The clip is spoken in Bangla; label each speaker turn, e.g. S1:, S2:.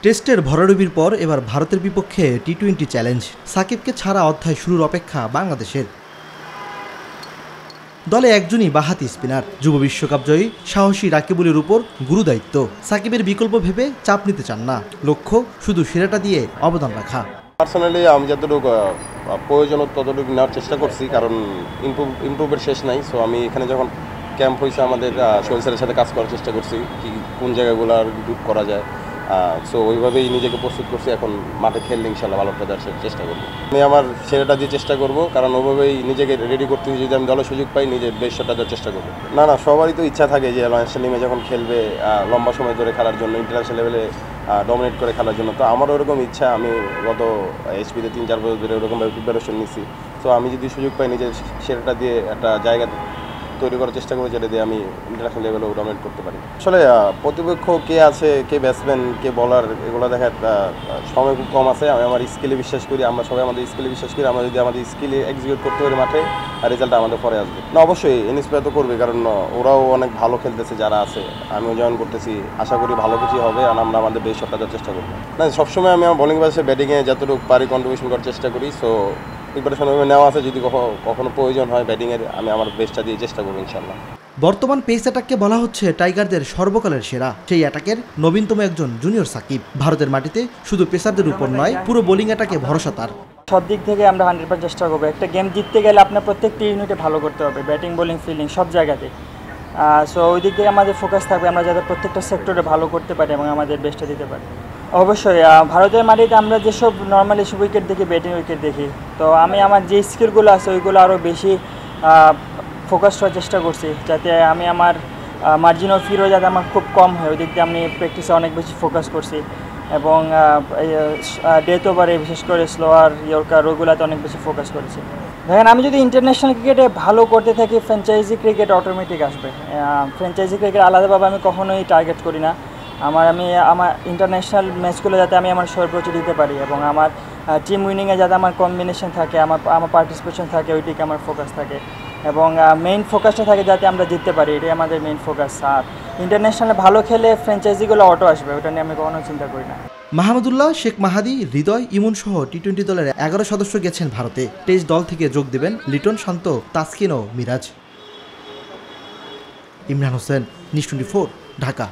S1: টেস্টের ভরাডুবির পর এবার ভারতের বিপক্ষে টি-20 চ্যালেঞ্জ। সাকিবকে ছাড়া অধ্যায় শুরুর অপেক্ষা বাংলাদেশের। দলে একজনই বাঁহাতি স্পিনার, যুব বিশ্বকাপ জয়ী সাহসী রাকিবুলের উপর গুরুদায়িত্ব। সাকিবের বিকল্প ভেবে চাপ নিতে চান না, লক্ষ্য শুধু সেরাটা দিয়ে অবদান রাখা।
S2: পার্সোনালি আমি যতটুকু প্রয়োজন ততটুকু নেওয়ার চেষ্টা করছি, কারণ ইমপ্রুভের শেষ নাই। সো আমি এখানে যখন ক্যাম্প হয়েছে আমাদের সোহেল স্যারের সাথে কাজ করার চেষ্টা করছি, কি কোন জায়গাগুলো আর ইমপ্রুভ করা যায়। সো ওইভাবেই নিজেকে প্রস্তুত করছি। এখন মাঠে খেললে ইনশাল্লাহ ভালো দেওয়ার চেষ্টা করবো। আমি আমার সেরাটা দিয়ে চেষ্টা করবো, কারণ ওইভাবেই নিজেকে রেডি করতে যদি আমি দলে সুযোগ পাই নিজের বেস্টটা দেওয়ার চেষ্টা করবো। না সবারই তো ইচ্ছা থাকে যে ন্যাশনাল টিমে যখন খেলবে লম্বা সময় ধরে খেলার জন্য, ইন্টারন্যাশনাল লেভেলে ডমিনেট করে খেলার জন্য। তো আমারও ওরকম ইচ্ছা। আমি গত এইচপিতে 3-4 বছর ধরে ওরকমভাবে প্রিপারেশন নিচ্ছি। তো আমি যদি সুযোগ পাই নিজের সেরাটা দিয়ে একটা জায়গা তৈরি করার চেষ্টা করি, যেটা দিয়ে আমি ইন্টারন্যাশনাল লেভেলেও ডমিনেট করতে পারি। আসলে প্রতিপক্ষ কে আছে, কে ব্যাটসম্যান, কে বলার, এগুলো দেখার সময় খুব কম আছে। আমি আমার স্কিলে বিশ্বাস করি, আমরা সবাই আমাদের স্কিলে বিশ্বাস করি। আমরা যদি আমাদের স্কিলে এক্সিকিউট করতে পারি মাঠে, আর রেজাল্টটা আমাদের পরে আসবে। না অবশ্যই ইন্সপায়ার তো করবে, কারণ ওরাও অনেক ভালো খেলতেছে যারা আছে, আমিও জয়েন করতেছি। আশা করি ভালো কিছু হবে, আর আমরা আমাদের বেস্ট শটটা দেওয়ার চেষ্টা করবো। না সবসময় আমি আমার বোলিং বাসে ব্যাটিংয়ে যতটুকু পারি কন্ট্রিবিউশন করার চেষ্টা করি। সো প্রিপারেশন নেওয়া আছে, যদি কখনো প্রয়োজন হয় ব্যাটিংয়ের, আমি আমার বেস্টটা দিয়ে চেষ্টা করবো ইনশাল্লাহ।
S1: বর্তমান পেস অ্যাটাককে বলা হচ্ছে টাইগারদের সর্বকালের সেরা। সেই অ্যাটাকের নবীনতম একজন জুনিয়র সাকিব। ভারতের মাটিতে শুধু পেসারদের উপর নয়, পুরো বোলিং অ্যাটাকে ভরসা তার।
S3: সব দিক থেকে আমরা 100% চেষ্টা করবো। একটা গেম জিততে গেলে আপনার প্রত্যেকটি ইউনিটে ভালো করতে হবে, ব্যাটিং, বোলিং, ফিল্ডিং সব জায়গাতে। সো ওই দিক থেকে আমাদের ফোকাস থাকবে, আমরা যাতে প্রত্যেকটা সেক্টরে ভালো করতে পারি এবং আমাদের বেস্টটা দিতে পারি। অবশ্যই ভারতের মাটিতে আমরা যেসব নর্মালি সব উইকেট দেখি, ব্যাটিং উইকেট দেখি। তো আমি আমার যে স্কিলগুলো আছে ওইগুলো আরও বেশি ফোকাস করার চেষ্টা করছি, যাতে আমি আমার মার্জিন অফ এরর যাতে আমার খুব কম হয়। ওই দিক দিয়ে আমি প্র্যাকটিসে অনেক বেশি ফোকাস করছি, এবং ডেথ ওভারে বিশেষ করে স্লোয়ার, ইয়র্কার ওগুলোতে অনেক বেশি ফোকাস করেছি। দেখেন, আমি যদি ইন্টারন্যাশনাল ক্রিকেটে ভালো করতে থাকি, ফ্র্যাঞ্চাইজি ক্রিকেট অটোমেটিক আসবে। ফ্র্যাঞ্চাইজি ক্রিকেট আলাদাভাবে আমি কখনোই টার্গেট করি না। আমার ইন্টারন্যাশনাল ম্যাচগুলো যাতে আমি আমার সর্বোচ্চ দিতে পারি, এবং আমার টিম উইনিংয়ে যাতে আমার কম্বিনেশন থাকে, আমার পার্টিসিপেশন থাকে, ওইটিকে আমার ফোকাস থাকে, এবং মেইন ফোকাসটা থাকে যাতে আমরা জিততে পারি। এটাই আমাদের মেইন ফোকাস। আর ইন্টারন্যাশনালে ভালো খেলে ফ্র্যাঞ্চাইজিগুলো অটো আসবে, ওটা নিয়ে আমি কখনো চিন্তা করি না।
S1: মাহমুদুল্লাহ, শেখ মাহাদি, হৃদয়, ইমন সহ টি-20 দলের 11 সদস্য গেছেন ভারতে। টেস্ট দল থেকে যোগ দেবেন লিটন, শান্ত, তাসকিন ও মিরাজ। ইমরান হোসেন, নিউজ 24, ঢাকা।